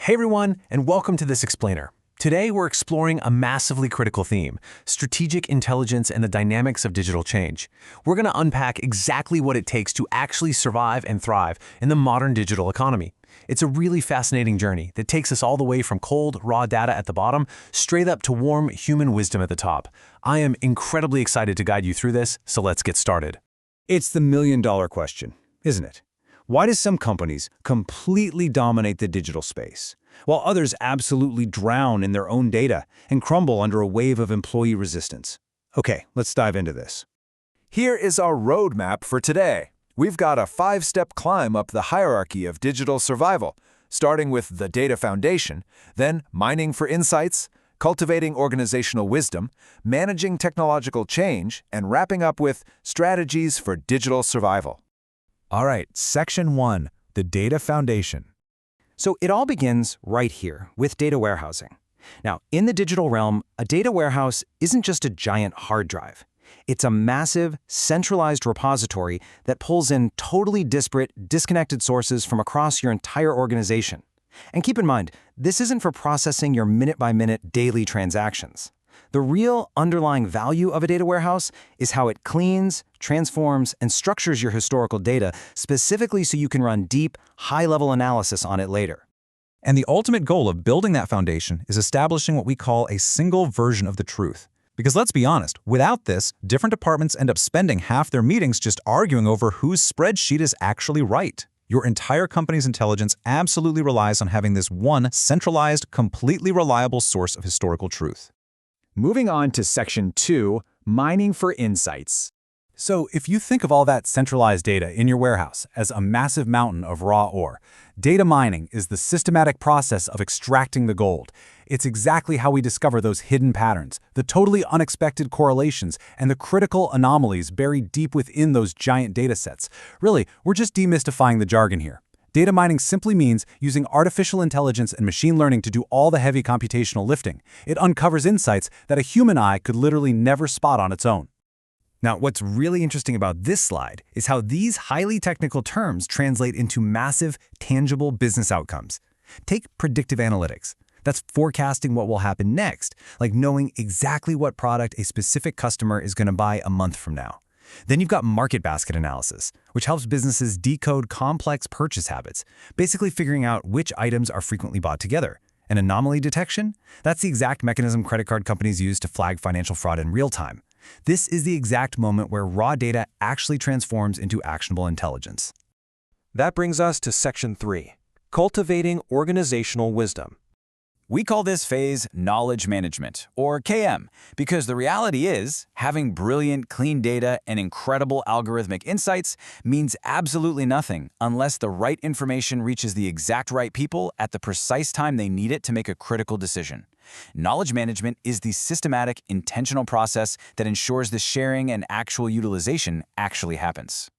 Hey everyone, and welcome to This Explainer. Today we're exploring a massively critical theme, strategic intelligence and the dynamics of digital change. We're going to unpack exactly what it takes to actually survive and thrive in the modern digital economy. It's a really fascinating journey that takes us all the way from cold, raw data at the bottom, straight up to warm human wisdom at the top. I am incredibly excited to guide you through this, so let's get started. It's the million-dollar question, isn't it? Why do some companies completely dominate the digital space, while others absolutely drown in their own data and crumble under a wave of employee resistance? Okay, let's dive into this. Here is our roadmap for today. We've got a 5-step climb up the hierarchy of digital survival, starting with the data foundation, then mining for insights, cultivating organizational wisdom, managing technological change, and wrapping up with strategies for digital survival. All right, Section 1, the data foundation. So it all begins right here with data warehousing. Now, in the digital realm, a data warehouse isn't just a giant hard drive. It's a massive, centralized repository that pulls in totally disparate, disconnected sources from across your entire organization. And keep in mind, this isn't for processing your minute-by-minute daily transactions. The real underlying value of a data warehouse is how it cleans, transforms, and structures your historical data specifically so you can run deep, high-level analysis on it later. And the ultimate goal of building that foundation is establishing what we call a single version of the truth. Because let's be honest, without this, different departments end up spending half their meetings just arguing over whose spreadsheet is actually right. Your entire company's intelligence absolutely relies on having this one centralized, completely reliable source of historical truth. Moving on to Section 2, mining for insights. So if you think of all that centralized data in your warehouse as a massive mountain of raw ore, data mining is the systematic process of extracting the gold. It's exactly how we discover those hidden patterns, the totally unexpected correlations, and the critical anomalies buried deep within those giant data sets. Really, we're just demystifying the jargon here. Data mining simply means using artificial intelligence and machine learning to do all the heavy computational lifting. It uncovers insights that a human eye could literally never spot on its own. Now, what's really interesting about this slide is how these highly technical terms translate into massive, tangible business outcomes. Take predictive analytics. That's forecasting what will happen next, like knowing exactly what product a specific customer is going to buy a month from now. Then you've got market basket analysis, which helps businesses decode complex purchase habits, basically figuring out which items are frequently bought together. And anomaly detection? That's the exact mechanism credit card companies use to flag financial fraud in real time. This is the exact moment where raw data actually transforms into actionable intelligence. That brings us to Section 3, cultivating organizational wisdom. We call this phase knowledge management, or KM, because the reality is, having brilliant, clean data and incredible algorithmic insights means absolutely nothing unless the right information reaches the exact right people at the precise time they need it to make a critical decision. Knowledge management is the systematic, intentional process that ensures the sharing and actual utilization actually happens.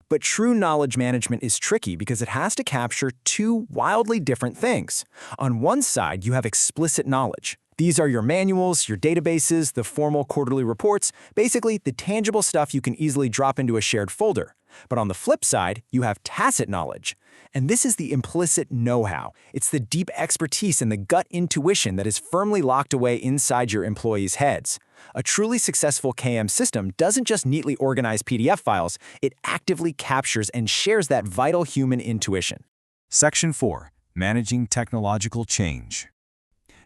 But true knowledge management is tricky because it has to capture two wildly different things. On one side, you have explicit knowledge. These are your manuals, your databases, the formal quarterly reports, basically the tangible stuff you can easily drop into a shared folder. But on the flip side, you have tacit knowledge. And this is the implicit know-how. It's the deep expertise and the gut intuition that is firmly locked away inside your employees' heads. A truly successful KM system doesn't just neatly organize PDF files, it actively captures and shares that vital human intuition. Section 4, managing technological change.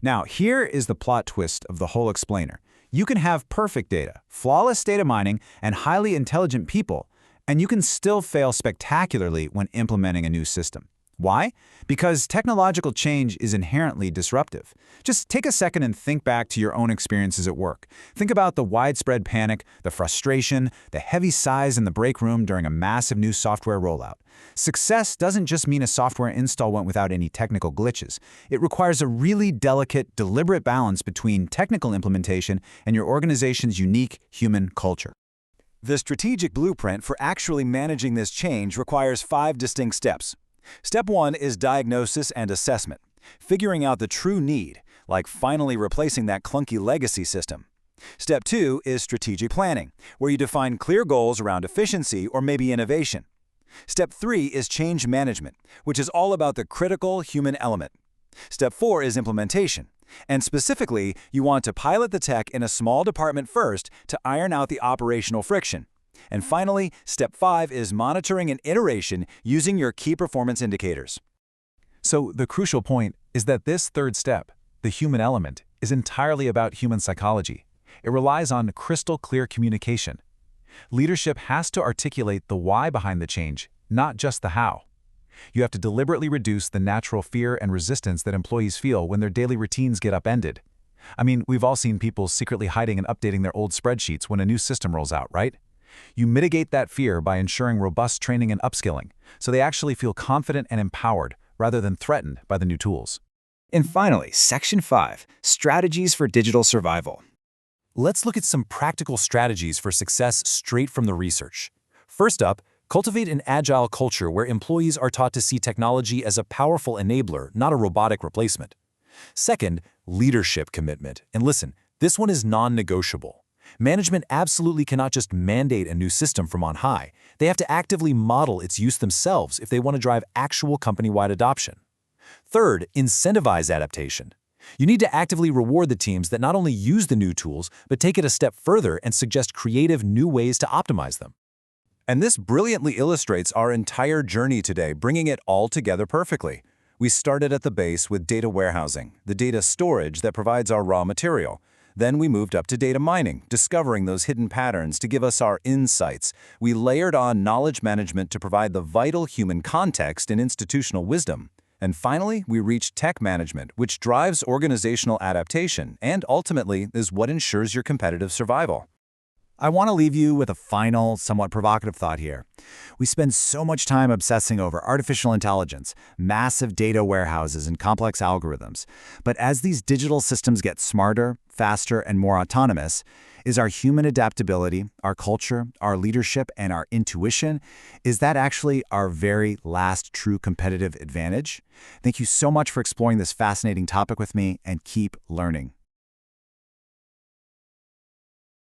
Now, here is the plot twist of the whole explainer. You can have perfect data, flawless data mining, and highly intelligent people, and you can still fail spectacularly when implementing a new system. Why? Because technological change is inherently disruptive. Just take a second and think back to your own experiences at work. Think about the widespread panic, the frustration, the heavy sighs in the break room during a massive new software rollout. Success doesn't just mean a software install went without any technical glitches. It requires a really delicate, deliberate balance between technical implementation and your organization's unique human culture. The strategic blueprint for actually managing this change requires 5 distinct steps. Step 1 is diagnosis and assessment, figuring out the true need, like finally replacing that clunky legacy system. Step 2 is strategic planning, where you define clear goals around efficiency or maybe innovation. Step 3 is change management, which is all about the critical human element. Step 4 is implementation. And specifically, you want to pilot the tech in a small department first to iron out the operational friction. And finally, step 5 is monitoring and iteration using your key performance indicators. So the crucial point is that this third step, the human element, is entirely about human psychology. It relies on crystal clear communication. Leadership has to articulate the why behind the change, not just the how. You have to deliberately reduce the natural fear and resistance that employees feel when their daily routines get upended. I mean, we've all seen people secretly hiding and updating their old spreadsheets when a new system rolls out, right? You mitigate that fear by ensuring robust training and upskilling, so they actually feel confident and empowered rather than threatened by the new tools. And finally, Section 5, Strategies for Digital Survival. Let's look at some practical strategies for success straight from the research. First up, cultivate an agile culture where employees are taught to see technology as a powerful enabler, not a robotic replacement. Second, leadership commitment. And listen, this one is non-negotiable. Management absolutely cannot just mandate a new system from on high. They have to actively model its use themselves if they want to drive actual company-wide adoption. Third, incentivize adaptation. You need to actively reward the teams that not only use the new tools, but take it a step further and suggest creative new ways to optimize them. And this brilliantly illustrates our entire journey today, bringing it all together perfectly. We started at the base with data warehousing, the data storage that provides our raw material. Then we moved up to data mining, discovering those hidden patterns to give us our insights. We layered on knowledge management to provide the vital human context and institutional wisdom. And finally, we reached tech management, which drives organizational adaptation and ultimately is what ensures your competitive survival. I want to leave you with a final, somewhat provocative thought here. We spend so much time obsessing over artificial intelligence, massive data warehouses, and complex algorithms. But as these digital systems get smarter, faster, and more autonomous, is our human adaptability, our culture, our leadership, and our intuition, is that actually our very last true competitive advantage? Thank you so much for exploring this fascinating topic with me, and keep learning.